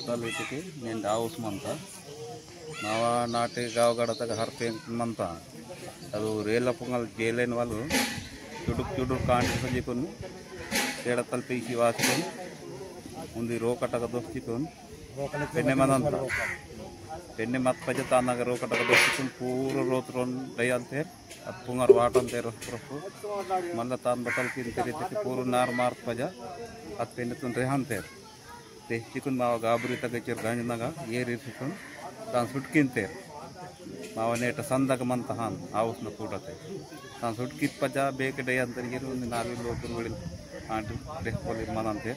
तालुक्याचे నేను दाऊस म्हणता नावा नाटे गावगडता हरते म्हणता ಅದು ರೇಲ ಪೊಂಗಲ್ ಜೇಲೇನ వాళ్ళు ಚುಡುಕ್ ಕಾಂಟಿ ಸಜಿಕೊಂಡು ತೇಡ ತಲ್ಪೇಸಿ ವಾಸಿಕೊಂಡು ಮುಂದೆ ರೋಕಟಕ ದೋಸ್ತಿಕೊಂಡು ಬೆನ್ನೆ ಮನಂತ ಬೆನ್ನೆ ಮತ್ ಪಜ ತಾನಾಗ ರೋಕಟಕ ದೋಸ್ತಿಕೊಂಡು ಪೂರ ರೋತ್ರೋನ್ ದಯಂತೆ ಅದು ಪುಂಗರ್ ವಾಟಂತೆ ರಸ್ತು ಮಲ್ಲ ತಾನ್ ಬಟಲ್ ಕಿಂತರಿ ಪೂರ ನಾರ್ ಮಾರ್ ಪಜ ಅದು ಬೆನ್ನೆ ತುನ್ ರೆಹಂತೆ ತೆಚ್ಚಿಕೊಂಡು ಮಾವ ಗಾಬರಿ ತಗಚಿರ್ ಗಂಜನಾಗ ಏರಿಸಿಕೊಂಡು ತಾನು ಸುಟ್ಕಿಂತೆ ಮಾವನೇಟ ಸಂದಾಗ ಮಂತ ಹಾನ್ ಆವಸ್ನ ಕೂಡತೆ ತಾನು ಸುಟ್ಕಿತ್ ಪಜ ಬೇಕಡೆ ಅಂತ ಒಂದು 4 ಲೋಕರುಗಳು ಆಂಟಿ ಡೆಸ್ಪೋಲಿ ಮನಂತೆ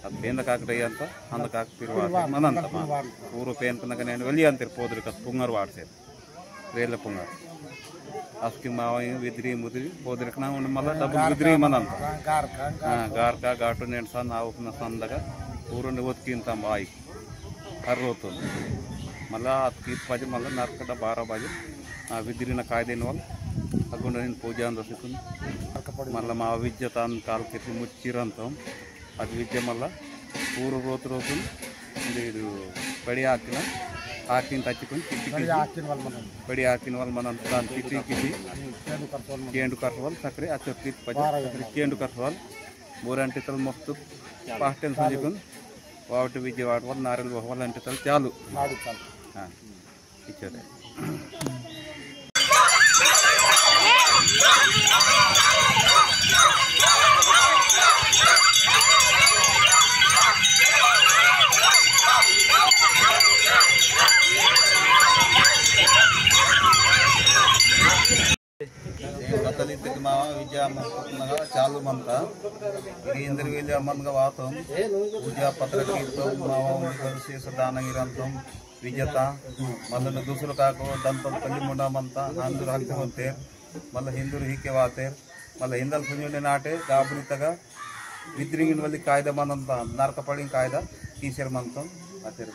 ಅದು ಬೇಂದಕಾಕಡೆ ಅಂತ ಹಂದಕಾಕ್ತಿರುವ ಮನಂತ ಪೂರ್ವ ಪೇನ್ಕನಾಗ నేను వెళ్ళి అంతే పోదురిక పుంగర్ వాడ్సేది రేల పుంగర్ అస్కి మావ విద్రి ముద్రి పోదురిక నా ఉన్న మళ్ళా డబుల్ విద్రి మనంత గార్కా ఘాటు నేను సన్ ఆవుకున్న సందగా పూర్వ ఒత్తికింత బాయి కర్రోతుంది మళ్ళీ అతికి పది మళ్ళీ నరకట 12 బాజు ఆ విద్రిన కాయదేని వాళ్ళు అక్కడ నేను పూజ అందుకుంది మళ్ళీ మా విద్య తాను కాలకెత్తి ముచ్చిరంతం అది విద్య మళ్ళీ పూర్వ రోజు ఇది పడి ಹಾಕಿನ ತಚ್ಚಿಕೊಂಡು ಪಡಿ ಹಾಕಿನ వాళ్ళు మనం దాని కిటి కేండు కర్సవాల్ సక్రే ఆ చొక్కి కేండు కర్సవాల్ మూరంటి తల మస్తు పాస్టెన్ సంజికొని వాటి విజయవాడ వాళ్ళు నారెల్ వాళ్ళు అంటే తల చాలు ఇచ్చారు గతలిద్దరికి మా విద్యా అమ్మగా చాలు మంత ఇందరికి వెళ్ళి అమ్మగా వాతం పూజా పత్రికీర్తం మావ శేష దానగిరంతం విజేత మళ్ళీ దూసులు కాకు దంతం తల్లి ముండమంత అందరూ హక్తి మళ్ళీ హిందువులు హీకే వాతేర్ మళ్ళీ హిందలు పుంజుండి నాటే గాబురితగా విద్రింగిన వల్లి కాಯ್ದ మనంత నరకపడి కాಯ್ದ టీచర్ మంతం అతేర్